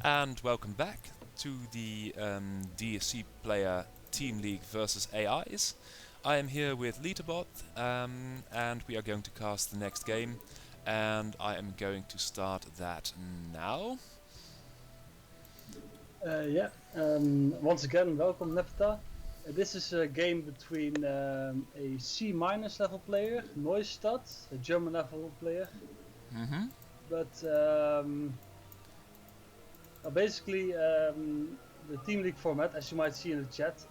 And welcome back to the DSC player Team League versus AIs. I am here with LetaBot, and we are going to cast the next game, and I am going to start that now. Once again, welcome Nepta. This is a game between a C- level player, Neustadt, a German level player. But basically, the Team League format, as you might see in the chat,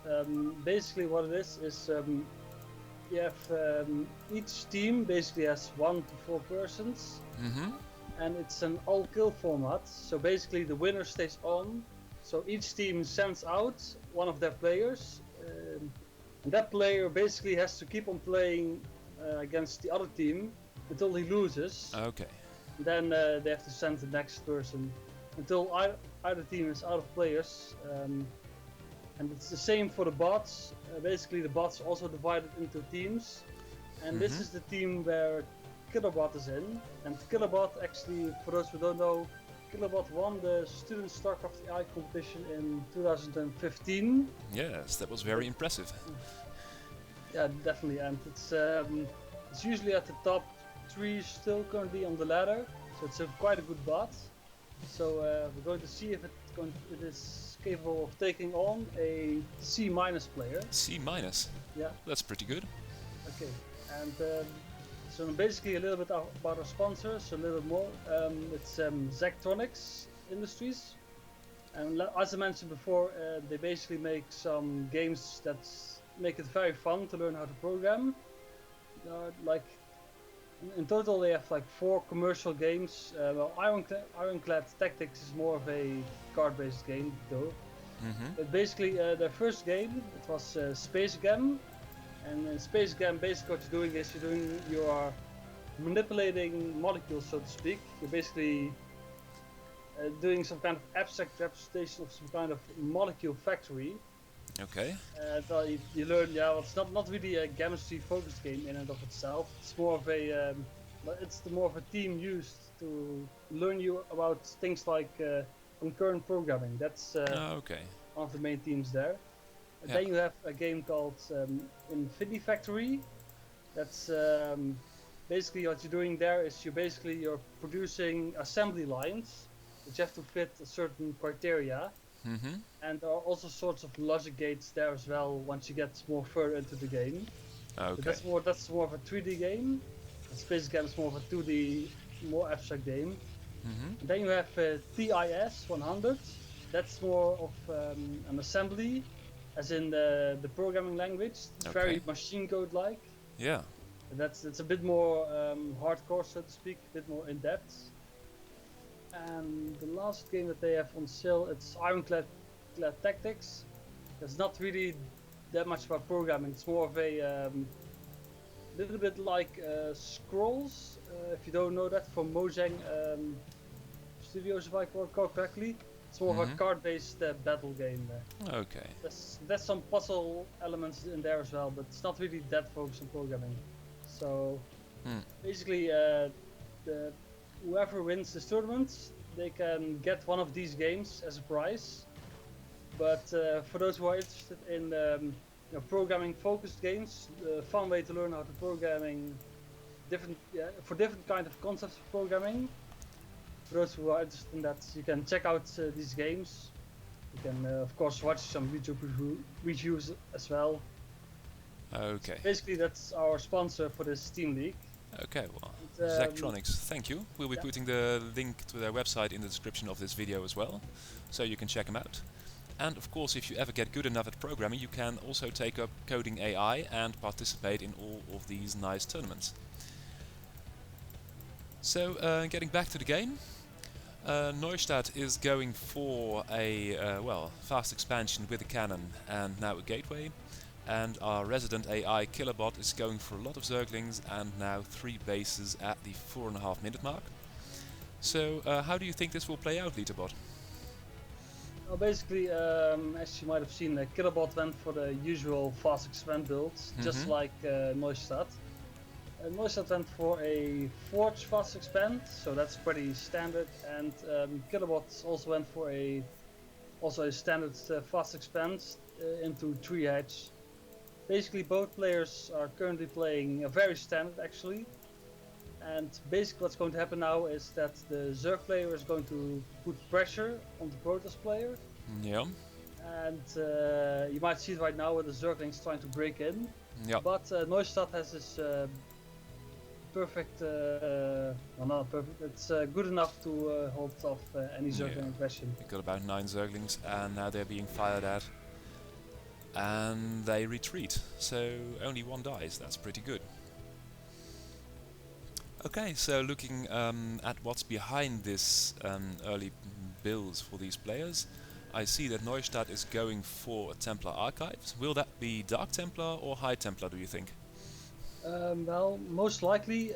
basically what it is you have each team basically has 1 to 4 persons, and it's an all-kill format. So basically, the winner stays on. So each team sends out one of their players, and that player basically has to keep on playing against the other team until he loses. Okay. Then they have to send the next person until either team is out of players. And it's the same for the bots. Basically, the bots are also divided into teams. And this is the team where KillerBot is in. And KillerBot, actually, for those who don't know, KillerBot won the Student StarCraft AI competition in 2015. Yes, that was very impressive. Yeah, definitely. And it's usually at the top 3 still currently on the ladder. So it's quite a good bot. So we're going to see if it is capable of taking on a C- player. C-? Yeah. That's pretty good. Okay. And so basically a little bit about our sponsors, a little bit more. It's Zectronics Industries. And as I mentioned before, they basically make some games that make it very fun to learn how to program. Like in total, they have like 4 commercial games. Well, Ironclad Tactics is more of a card-based game, though. But basically, their first game it was Space Gam, and in Space Gam, basically what you're doing is you are manipulating molecules, so to speak. You're basically doing some kind of abstract representation of some kind of molecule factory. Okay. You learn, it's not really a chemistry-focused game in and of itself. It's more of a team used to learn you about things like concurrent programming. That's okay. one of the main themes there. And then you have a game called Infinity Factory. That's basically what you're doing there is you're producing assembly lines, which have to fit a certain criteria. And there are also sorts of logic gates there as well once you get more further into the game. Okay. So that's more of a 3D game. Space Gam is more of a 2D, more abstract game. And then you have TIS 100. That's more of an assembly, as in the programming language. It's very machine code like. Yeah. That's a bit more hardcore, so to speak, a bit more in depth. And the last game that they have on sale, it's Ironclad Tactics. It's not really that much about programming. It's more of a little bit like Scrolls, if you don't know that, from Mojang Studios, if I recall correctly. It's more of a card-based battle game. Okay. There's some puzzle elements in there as well, but it's not really that focused on programming. So basically, whoever wins this tournament, they can get one of these games as a prize. But for those who are interested in programming-focused games, a fun way to learn how to programming for different kind of concepts of programming. For those who are interested in that, you can check out these games. You can, of course, watch some YouTube reviews as well. Okay. So basically, that's our sponsor for this Team League. Okay, well, Zectronics, thank you. We'll be putting the link to their website in the description of this video as well, so you can check them out. And of course, if you ever get good enough at programming, you can also take up coding AI and participate in all of these nice tournaments. So, getting back to the game, Neustadt is going for a fast expansion with a cannon and now a gateway. And our resident AI KillerBot is going for a lot of Zerglings and now 3 bases at the 4.5 minute mark. So how do you think this will play out, LetaBot? Well, basically, as you might have seen, KillerBot went for the usual fast expand build, just like Neustadt. Neustadt went for a Forge fast expand, so that's pretty standard, and KillerBot also went for a standard fast expand into Tree Hedge. Basically, both players are currently playing a very standard actually, and basically what's going to happen now is that the Zerg player is going to put pressure on the Protoss player. Yeah. And you might see it right now with the Zerglings trying to break in. Yeah. But Neustadt has this perfect, well, not perfect, it's good enough to hold off any Zergling aggression. We've got about 9 Zerglings and now they're being fired at. And they retreat, so only one dies, that's pretty good. Okay, so looking at what's behind this early builds for these players, I see that Neustadt is going for Templar Archives. Will that be Dark Templar or High Templar, do you think? Well, most likely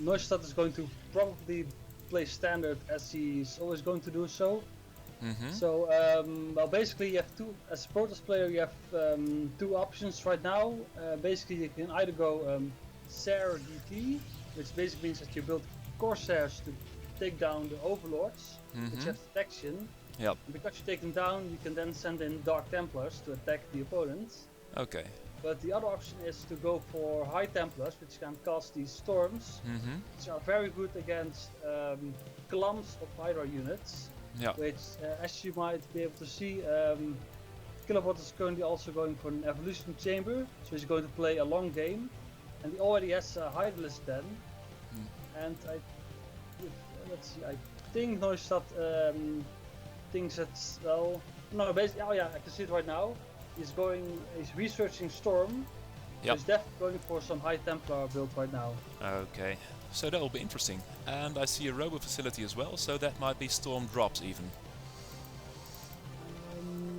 Neustadt is going to probably play standard as he's always going to do so. So, well, basically you have as a Protoss player you have two options right now. Basically you can either go Ser DT, which basically means that you build Corsairs to take down the Overlords, which have detection. Yep. And because you take them down, you can then send in Dark Templars to attack the opponents. Okay. But the other option is to go for High Templars, which can cast these storms, which are very good against clumps of Hydra units. Yeah. Which, as you might be able to see, KillerBot is currently also going for an Evolution Chamber, so he's going to play a long game, and he already has a Hydralisk then. And let's see, I think Neustadt thinks that's, well, no, basically, oh yeah, I can see it right now. He's researching Storm. Yep. He's definitely going for some High Templar build right now. Okay, so that will be interesting. And I see a robo facility as well, so that might be Storm drops even.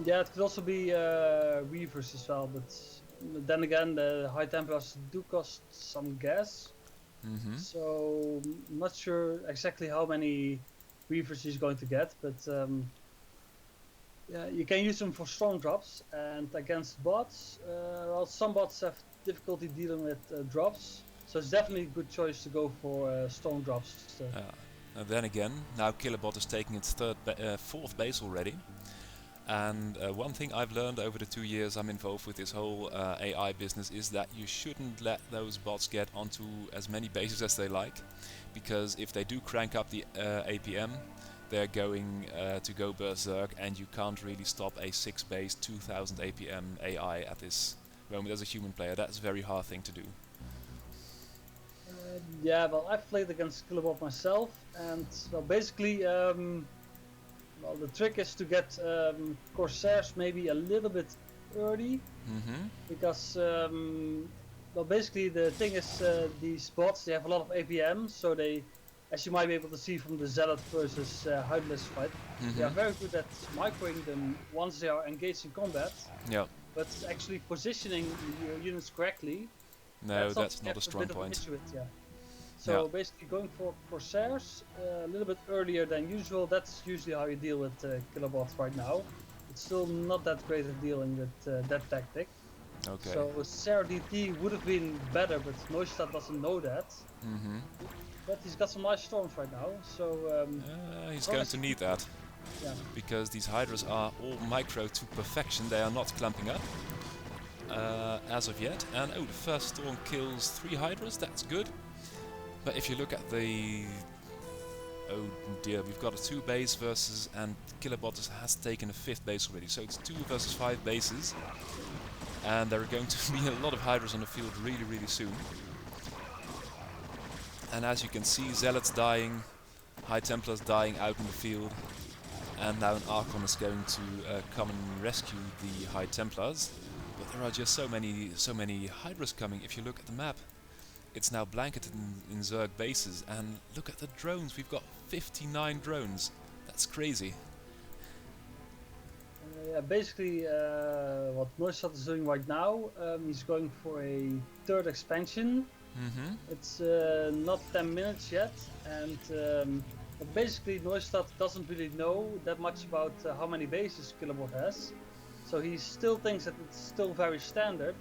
Yeah, it could also be Reavers as well, but then again, the High Templars do cost some gas. So I'm not sure exactly how many Reavers he's going to get, but yeah, you can use them for Storm drops, and against bots, well, some bots have difficulty dealing with drops, so it's definitely a good choice to go for Storm drops. And then again, now KillerBot is taking its fourth base already. And one thing I've learned over the 2 years I'm involved with this whole AI business is that you shouldn't let those bots get onto as many bases as they like, because if they do crank up the APM, they're going to go berserk, and you can't really stop a 6 base 2000 APM AI at this moment as a human player. That's a very hard thing to do. Yeah, well, I've played against KillerBot myself, and well, basically, well, the trick is to get Corsairs maybe a little bit early, because well, basically the thing is these bots, they have a lot of APM, so they, as you might be able to see from the Zealot versus Hydralisk fight, they are very good at microing them once they are engaged in combat. Yeah. But actually positioning your units correctly, no, that's not a strong point. So basically going for Corsairs a little bit earlier than usual, that's usually how you deal with KillerBot right now. It's still not that great at dealing with that tactic. Okay. So Ser DT would have been better, but Neustadt doesn't know that. But he's got some nice storms right now, so... he's going to need that. Yeah. Because these Hydras are all micro to perfection, they are not clumping up as of yet. And oh, the first storm kills 3 Hydras, that's good. But if you look at the... oh dear, we've got a 2 base versus... and KillerBot has taken a 5th base already, so it's 2 versus 5 bases. And there are going to be a lot of Hydras on the field really, really soon. And as you can see, Zealots dying, High Templars dying out in the field. And now an Archon is going to come and rescue the High Templars. But there are just so many Hydras coming. If you look at the map, it's now blanketed in Zerg bases. And look at the drones, we've got 59 drones. That's crazy. Yeah, basically what Neustadt is doing right now, he's going for a 3rd expansion. It's not 10 minutes yet, and but basically Neustadt doesn't really know that much about how many bases KillerBot has, so he still thinks that it's still very standard,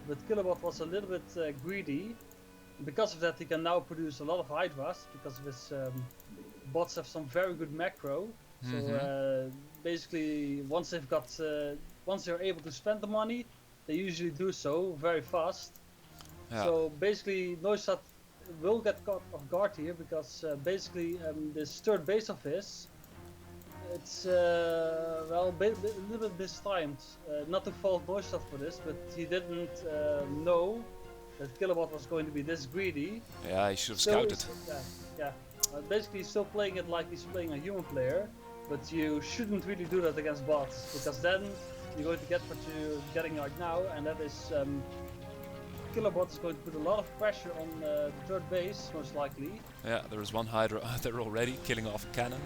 but KillerBot was a little bit greedy. Because of that, he can now produce a lot of Hydras because of his bots have some very good macro. So basically, once they're able to spend the money, they usually do so very fast. Yeah. So basically, Neustadt will get caught off guard here because basically this third base of his, it's well a little bit mistimed. Not to fault Neustadt for this, but he didn't know that KillerBot was going to be this greedy. Yeah, he should have scouted. Yeah. Basically, he's still playing it like he's playing a human player, but you shouldn't really do that against bots because then you're going to get what you're getting right now, and that is KillerBot is going to put a lot of pressure on the third base, most likely. Yeah, there is one Hydra there already, killing off a cannon.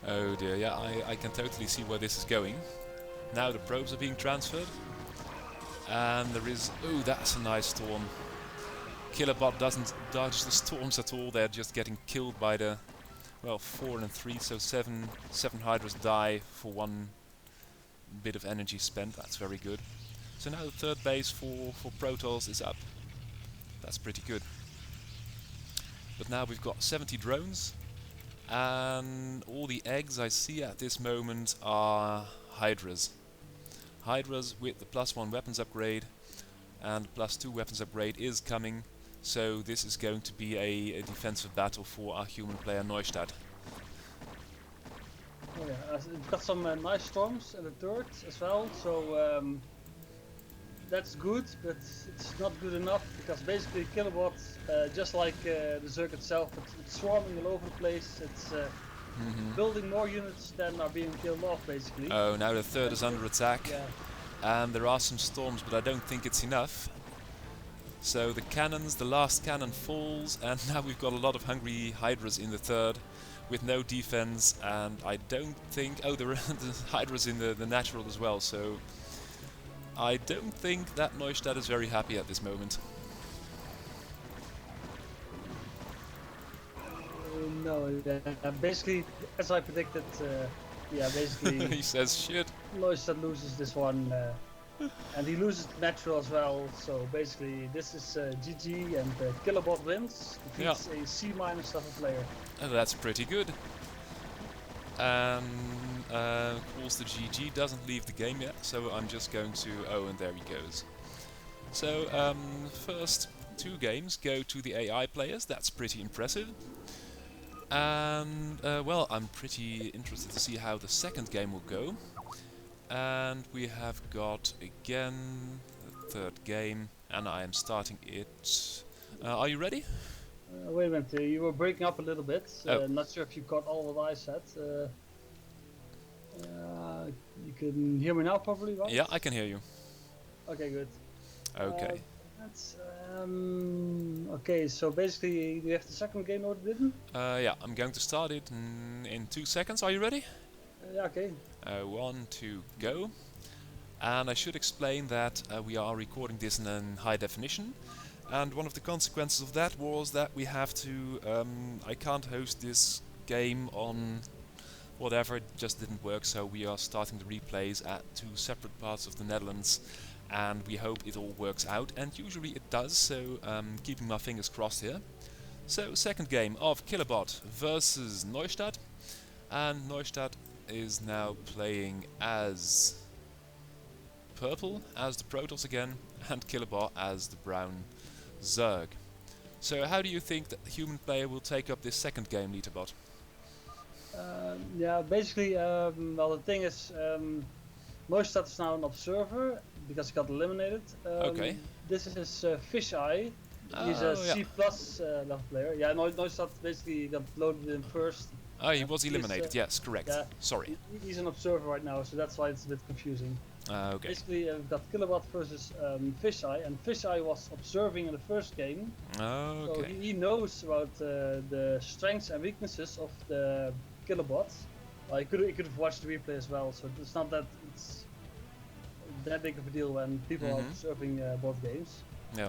Oh dear, yeah, I can totally see where this is going. Now the probes are being transferred. And there is... oh, that's a nice storm. KillerBot doesn't dodge the storms at all, they're just getting killed by the... well, 4 and 3, so 7 Hydras die for 1 bit of energy spent. That's very good. So now the third base for Protoss is up. That's pretty good. But now we've got 70 drones, and all the eggs I see at this moment are Hydras. Hydras with the +1 weapons upgrade, and +2 weapons upgrade is coming, so this is going to be a defensive battle for our human player Neustadt. Oh yeah, we've got some nice storms in the third as well, so that's good, but it's not good enough because basically KillerBot, just like the Zerg itself, it's swarming all over the place. It's building more units than are being killed off, basically. Oh, now the third is under attack, yeah. And there are some storms, but I don't think it's enough. So the cannons, the last cannon falls, and now we've got a lot of hungry Hydras in the third, with no defense, and I don't think... oh, there are the Hydras in the natural as well, so... I don't think that Neustadt is very happy at this moment. No, basically, as I predicted, yeah, basically... he says shit. Neustadt loses this one, and he loses the natural as well, so basically this is GG, and KillerBot wins, defeats a C- level player. Oh, that's pretty good. Of course the GG doesn't leave the game yet, so I'm just going to... oh, and there he goes. So, first 2 games go to the AI players, that's pretty impressive. And, well, I'm pretty interested to see how the second game will go. And we have got, again, the third game, and I am starting it... are you ready? Wait a minute, you were breaking up a little bit. Not sure if you caught all what I said. You can hear me now probably, right? Yeah, I can hear you. Okay, good. Okay. Okay, so basically you have the second game or didn't? Yeah, I'm going to start it in 2 seconds. Are you ready? Yeah, okay. 1, 2, go. And I should explain that we are recording this in high definition. And one of the consequences of that was that we have to... I can't host this game on whatever, it just didn't work, so we are starting the replays at 2 separate parts of the Netherlands, and we hope it all works out, and usually it does, so keeping my fingers crossed here. So, second game of KillerBot versus Neustadt, and Neustadt is now playing as purple, as the Protoss again, and KillerBot as the brown Zerg. So how do you think that the human player will take up this second game, LetaBot? Yeah, basically, well, the thing is, Neustadt is now an observer because he got eliminated. Okay. This is fischei. He's a C+ level player. Yeah, Neustadt basically got loaded in first. Oh, he was eliminated. Yes, correct. Yeah, sorry. He's an observer right now, so that's why it's a bit confusing. Okay. Basically, we've got KillerBot versus fischei, and fischei was observing in the first game. Okay. So he knows about the strengths and weaknesses of the KillerBot. He could have watched the replay as well, so it's not that it's that big of a deal when people are observing both games. Yeah.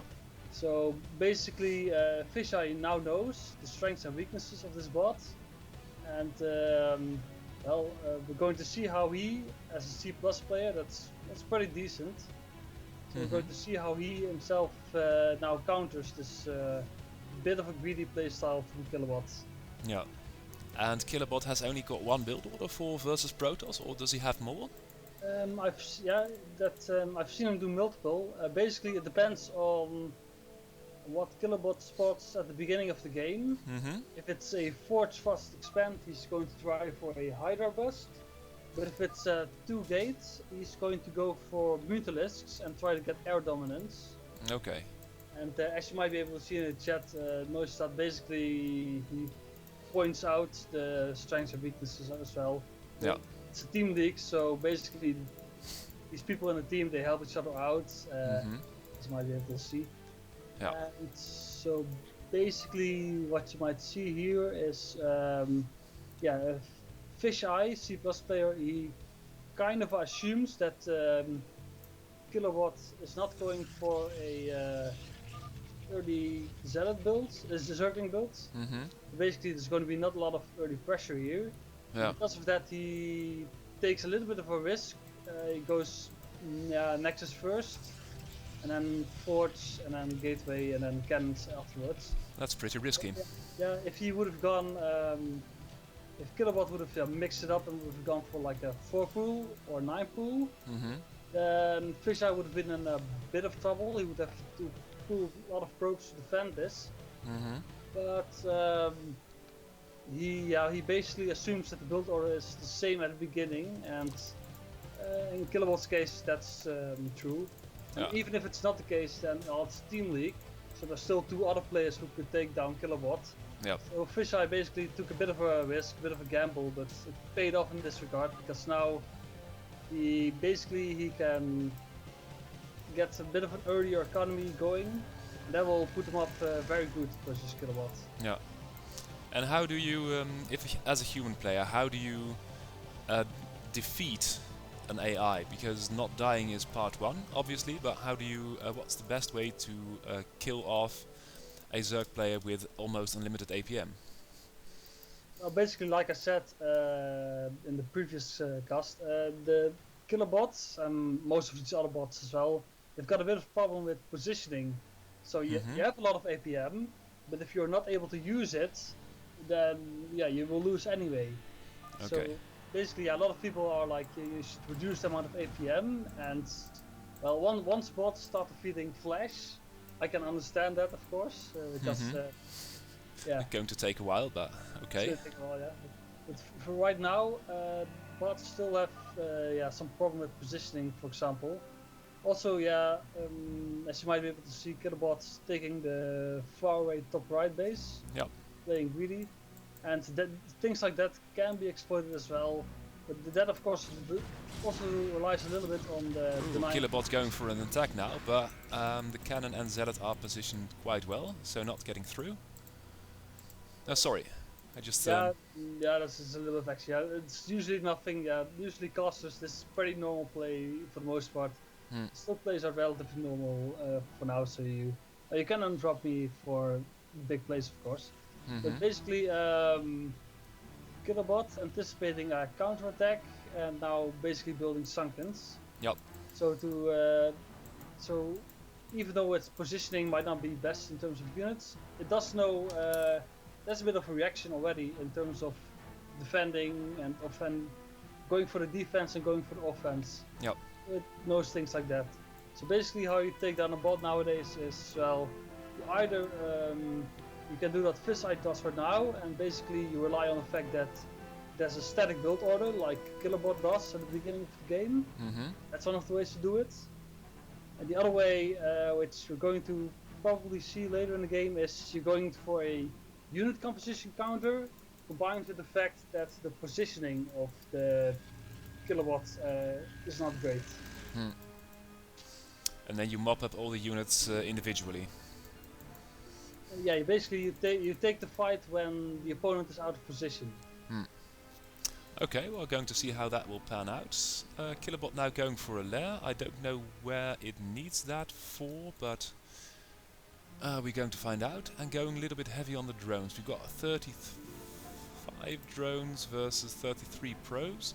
So basically, fischei now knows the strengths and weaknesses of this bot, and Well, we're going to see how he, as a C+ player, that's pretty decent. So we're going to see how he himself now counters this bit of a greedy playstyle from KillerBot. Yeah. And KillerBot has only got one build order for versus Protoss, or does he have more? I've seen him do multiple. Basically, it depends on what KillerBot spots at the beginning of the game. If it's a Forge Fast Expand, he's going to try for a Hydra Bust. But if it's 2 gates, he's going to go for Mutalisks and try to get air dominance. Okay. And as you might be able to see in the chat, Neustad basically he points out the strengths and weaknesses as well. Yeah. It's a team league, so basically these people in the team, they help each other out, as you might be able to see. Yeah. And so basically what you might see here is, fischei, C+ player, he kind of assumes that KillerBot is not going for a early zealot build, is the circling build. Basically, there's going to be not a lot of early pressure here. Yeah. Because of that, he takes a little bit of a risk. He goes Nexus first, and then Forge, and then Gateway, and then Cannons afterwards. That's pretty risky. Yeah, if he would have gone, if KillerBot would have mixed it up and would have gone for like a 4 pool or 9 pool, then fischei would have been in a bit of trouble. He would have to pull a lot of probes to defend this. But he basically assumes that the build order is the same at the beginning, and in KillerBot's case that's true. Yeah. And even if it's not the case, then it's TeamLeague, so there's still 2 other players who could take down KillerBot. Yeah. So fischei basically took a bit of a risk, a bit of a gamble, but it paid off in this regard, because now he can get a bit of an earlier economy going. That will put him up very good versus KillerBot. Yeah. And how do you, as a human player, how do you defeat an AI? Because not dying is part 1, obviously, but how do you, what's the best way to kill off a Zerg player with almost unlimited APM? Well, basically, like I said in the previous cast, the KillerBots and most of these other bots as well, they've got a bit of a problem with positioning. So you have a lot of APM, but if you're not able to use it, then you will lose anyway. Okay. So basically, a lot of people are like, you should reduce the amount of APM, and well, once bots start feeding flash, I can understand that, of course, because It's going to take a while, but okay. It's going to take a while, yeah. But for right now, bots still have some problem with positioning, for example. Also, as you might be able to see, KillerBot taking the far away top right base, playing greedy, and things like that can be exploited as well. But that, of course, also relies a little bit on the KillerBot's going for an attack now, but the cannon and zealot are positioned quite well, so not getting through. Oh, sorry, I just. This is a little bit actually. It's usually nothing. Usually casters, this is pretty normal play for the most part. Still plays are relatively normal for now, so you can undrop me for big plays, of course. But basically, KillerBot anticipating a counter attack and now basically building sunkens. Yep. So even though its positioning might not be best in terms of units, it does know there's a bit of a reaction already in terms of defending and going for the defense and going for the offense. Yep. It knows things like that. So basically how you take down a bot nowadays is, well, you either you can do what fischei does for now, and basically you rely on the fact that there's a static build order like KillerBot does at the beginning of the game. That's one of the ways to do it. And the other way, which we're going to probably see later in the game, is you're going for a unit composition counter combined with the fact that the positioning of the KillerBot is not great. And then you mop up all the units individually. You take the fight when the opponent is out of position. Okay, we're going to see how that will pan out. KillerBot now going for a lair. I don't know where it needs that for, but we're going to find out. And going a little bit heavy on the drones. We've got 5 drones versus 33 pros.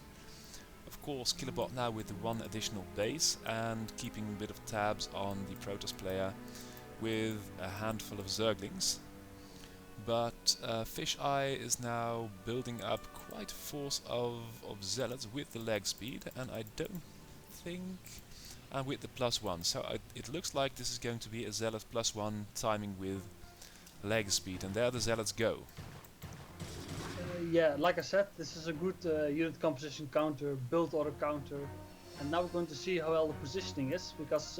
Of course, KillerBot now with the 1 additional base and keeping a bit of tabs on the Protoss player with a handful of Zerglings. But fischei is now building up quite a force of Zealots with the leg speed, and I don't think... and with the +1, so it looks like this is going to be a Zealot +1 timing with leg speed, and there the Zealots go. Yeah, like I said, this is a good unit composition counter, build order counter, and now we're going to see how well the positioning is, because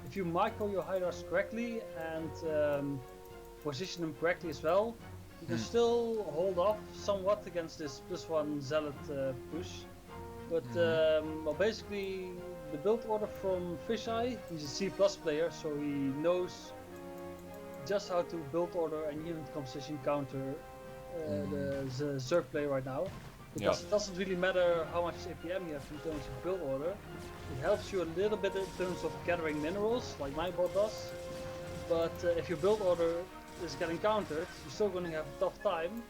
if you micro your Hydras correctly and position them correctly as well, you can still hold off somewhat against this +1 Zealot push. But well, basically the build order from fischei, he's a C+ player, so he knows just how to build order and unit composition counter the Zerg player right now. Because it doesn't really matter how much APM you have in terms of build order. It helps you a little bit in terms of gathering minerals, like my bot does. But if your build order is getting countered, you're still going to have a tough time.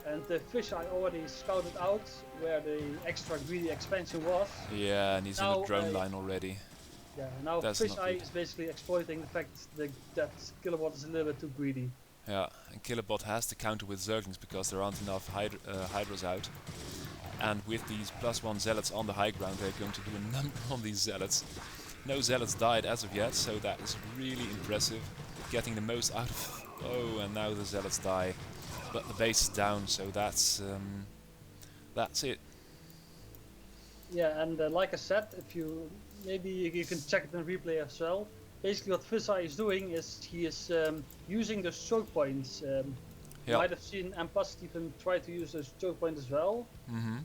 And the fischei already scouted out where the extra greedy expansion was. Yeah, and he's in the drone line already. Yeah, now fischei is basically exploiting the fact that KillerBot is a little bit too greedy. Yeah, and KillerBot has to counter with Zerglings because there aren't enough Hydras out. And with these +1 Zealots on the high ground, they're going to do a number on these Zealots. No Zealots died as of yet, so that is really impressive. Getting the most out of... Oh, and now the Zealots die. But the base is down, so that's it. Yeah, and like I said, if you... maybe you can check it in replay as well. Basically what fischei is doing is he is using those choke points. You might have seen Ampas even try to use those choke points as well.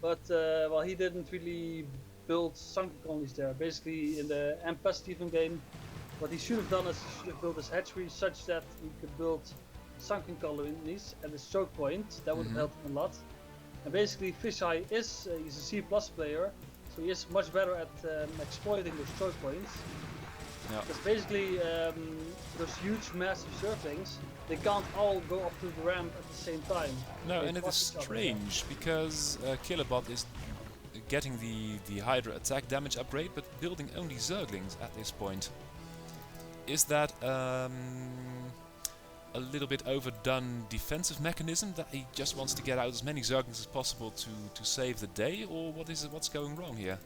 But well, he didn't really build sunken colonies there. Basically in the Ampas Stephen game, what he should have done is he should have built his hatchery such that he could build sunken colonies at his choke point. That would have helped him a lot. And basically fischei is he's a C+ player, so he is much better at exploiting those choke points. Because basically those huge massive Zerglings, they can't all go up to the ramp at the same time. No, and it is strange because KillerBot is getting the Hydra attack damage upgrade, but building only Zerglings at this point. Is that a little bit overdone defensive mechanism that he just wants to get out as many Zerglings as possible to save the day, or what's going wrong here?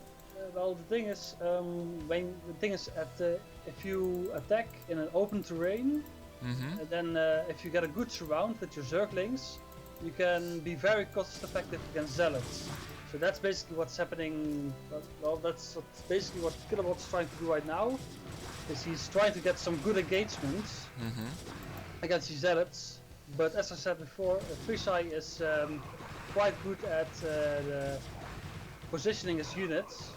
Well, the thing is, if you attack in an open terrain, and then if you get a good surround with your Zerglings, you can be very cost effective against Zealots. So that's basically what's happening. Well, that's basically what KillerBot is trying to do right now. Is he's trying to get some good engagements against these Zealots. But as I said before, fischei is quite good at positioning his units.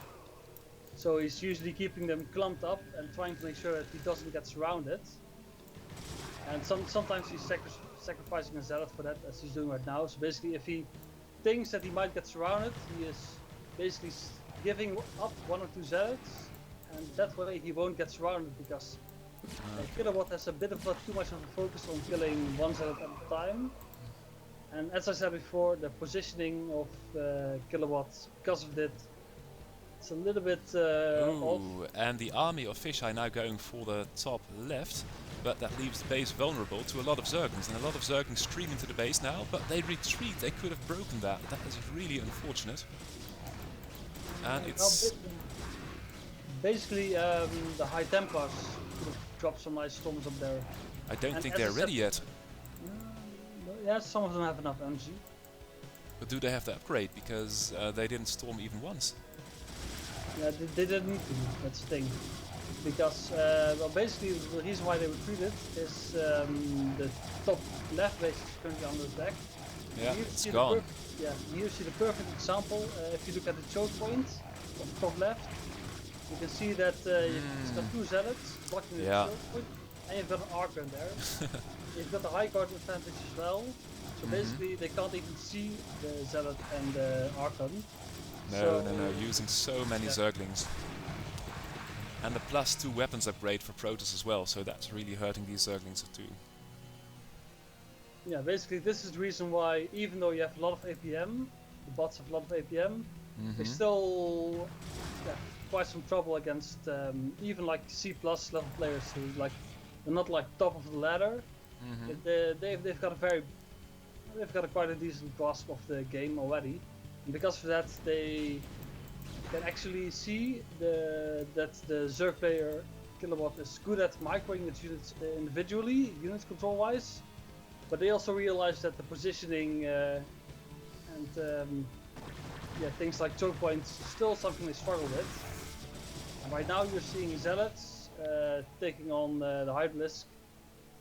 So he's usually keeping them clumped up and trying to make sure that he doesn't get surrounded. And sometimes he's sacrificing a Zealot for that, as he's doing right now. So basically if he thinks that he might get surrounded, he is basically giving up 1 or 2 Zealots. And that way he won't get surrounded, because KillerBot has a bit of too much of a focus on killing 1 Zealot at a time. And as I said before, the positioning of KillerBot, because of that, it's a little bit off. And the army of fischei now going for the top left, but that leaves the base vulnerable to a lot of Zerglings, and a lot of Zerglings stream into the base now, but they retreat. They could have broken that. That is really unfortunate. And it's... Basically, the high Templars could have dropped some nice storms up there. I don't think they're ready yet. Yeah, some of them have enough energy. But do they have the upgrade? Because they didn't storm even once. Yeah, they didn't need to, that's the thing. Because, well, basically the reason why they retreated is the top left base is currently under attack. Yeah, it's gone. Yeah, here you see the perfect example. If you look at the choke point on the top left, you can see that it's got 2 Zealots blocking the choke point, and you've got an Archon there. You've got the high guard advantage as well. So basically they can't even see the Zealot and the Archon. No, using so many Zerglings. And the +2 weapons upgrade for Protoss as well, so that's really hurting these Zerglings too. yeah, basically this is the reason why, even though you have a lot of APM, the bots have a lot of APM, they still have quite some trouble against even like C+ level players who like they're not like top of the ladder. They've got quite a decent grasp of the game already, and because of that they can actually see that the Zerg player KillerBot is good at microing its units individually, unit control wise, but they also realize that the positioning and yeah, things like choke points is still something they struggle with. And right now you're seeing Zealots taking on the Hydralisk,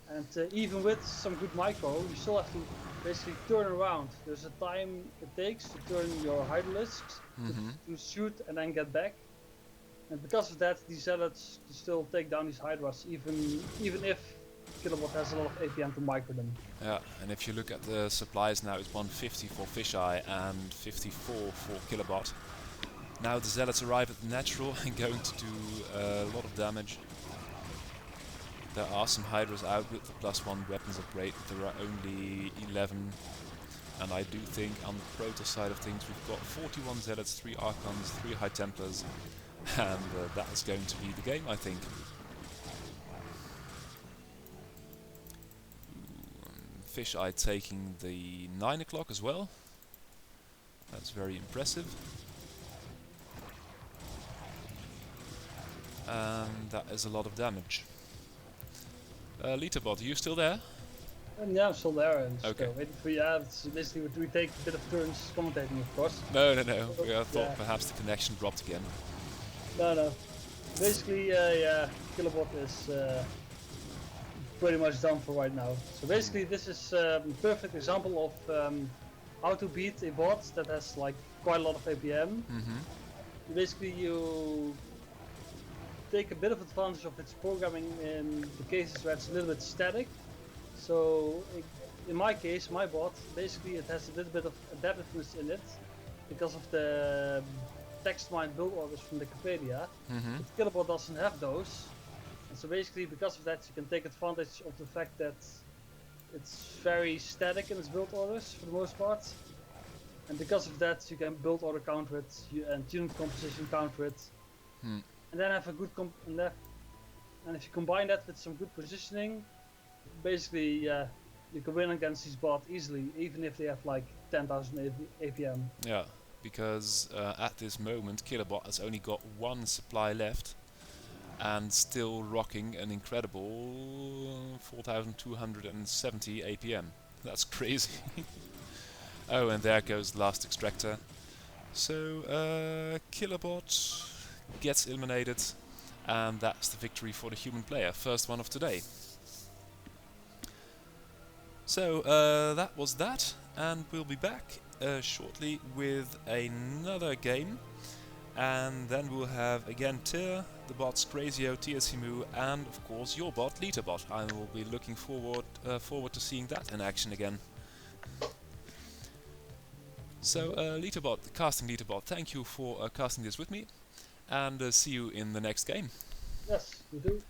and even with some good micro, you still have to basically turn around. There's a time it takes to turn your Hydralisks to shoot and then get back. And because of that, these Zealots can still take down these Hydras, even if KillerBot has a lot of APM to micro them. Yeah, and if you look at the supplies now, it's 150 for fischei and 54 for KillerBot. Now the Zealots arrive at the natural and going to do a lot of damage. There are some Hydras out with the +1 weapons upgrade, there are only 11. And I do think on the Protoss side of things we've got 41 Zealots, 3 Archons, 3 High Templars, and that is going to be the game, I think. fischei taking the 9 o'clock as well. That's very impressive. And that is a lot of damage. LetaBot, are you still there? And yeah, I'm still there and okay. still waiting for you. Yeah, it's basically we take a bit of turns commentating, of course. No. I thought perhaps the connection dropped again. No. Basically, yeah, KillerBot is pretty much done for right now. So basically, this is a perfect example of how to beat a bot that has like quite a lot of APM. Basically, you take a bit of advantage of its programming in the cases where it's a little bit static. So in my case, my bot, basically it has a little bit of adaptiveness in it because of the text mined build orders from Wikipedia. But KillerBot doesn't have those. And so basically because of that you can take advantage of the fact that it's very static in its build orders for the most part. And because of that you can build order counter it and unit composition counter it. And then have a good and if you combine that with some good positioning, basically you can win against these bots easily, even if they have like 10,000 APM. Yeah, because at this moment KillerBot has only got 1 supply left and still rocking an incredible 4,270 APM. That's crazy. Oh, and there goes the last extractor. So KillerBot gets eliminated, and that's the victory for the human player, first one of today. So that was that, and we'll be back shortly with another game, and then we'll have again Tyr, the bots Crazio, TSCMU, and of course your bot LetaBot. I will be looking forward to seeing that in action again. So LetaBot, casting LetaBot, thank you for casting this with me, and see you in the next game. Yes, we do.